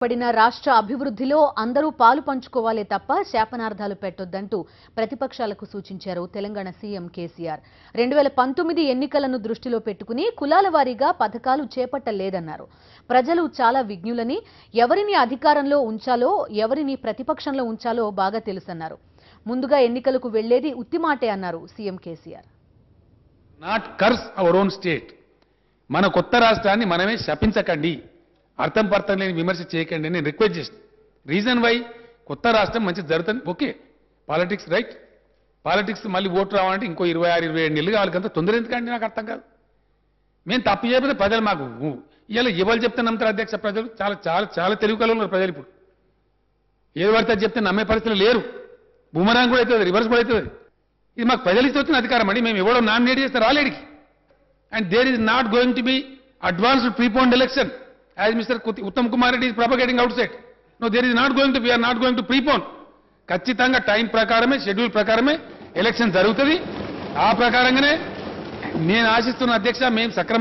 పడిన రాష్ట్ర అభివృద్ధిలో అందరూ పాలు పంచుకోవాలే తప్ప శాపనార్థాలు పెట్టొద్దంటూ ప్రతిపక్షాలకు సూచించారు తెలంగాణ సీఎం కేసీఆర్. 2019 ఎన్నికలను దృష్టిలో పెట్టుకుని కులాల వారీగా పథకాలు చేపట్టలేదన్నారు. ప్రజలు చాలా విజ్ఞులని, ఎవరిని అధికారంలో ఉంచాలో ఎవరిని ప్రతిపక్షంలో ఉంచాలో బాగా తెలుసన్నారు. ముందుగా ఎన్నికలకు వెళ్లేది ఉత్తిమాటే అన్నారు CM KCR. Not curse our own state. మన కొత్త రాష్ట్రాన్ని మనమే శపించకండి, అర్థం పర్థం లేని విమర్శ చేయకండి అని రిక్వెస్ట్ చేసిన. రీజన్ వై కొత్త రాష్ట్రం మంచి జరుగుతుంది. ఓకే, పాలిటిక్స్ రైట్, పాలిటిక్స్ మళ్ళీ ఓటు రావాలంటే ఇంకో 26-27 నెలలు కావాలికంత తొందర ఎందుకంటే నాకు అర్థం కాదు. మేము తప్పు చేయకపోతే ప్రజలు మాకు ఇలా ఎవరు చెప్తే నమ్ముతారు అధ్యక్ష? ప్రజలు చాలా చాలా చాలా తెలివి కలు ఉన్నారు ప్రజలు. ఇప్పుడు ఏది పడితే చెప్తే నమ్మే పరిస్థితులు లేరు. బూమరాంగ్ కూడా అవుతుంది, రివర్స్ కూడా అవుతుంది. ఇది మాకు ప్రజలు ఇస్తే వచ్చిన అధికారం అండి. మేము ఎవడో నామినేట్ చేస్తే రాలేడికి. And there is not going to be advanced preponed election as Mr. Uttam Kumar Reddy is propagating outside. No, there is not going to, we are not going to prepone. ఖచ్చితంగా time ప్రకారమే, schedule ప్రకారమే election జరుగుతుంది. ఆ ప్రకారంగానే నేను ఆశిస్తున్న అధ్యక్ష మేము సక్రమ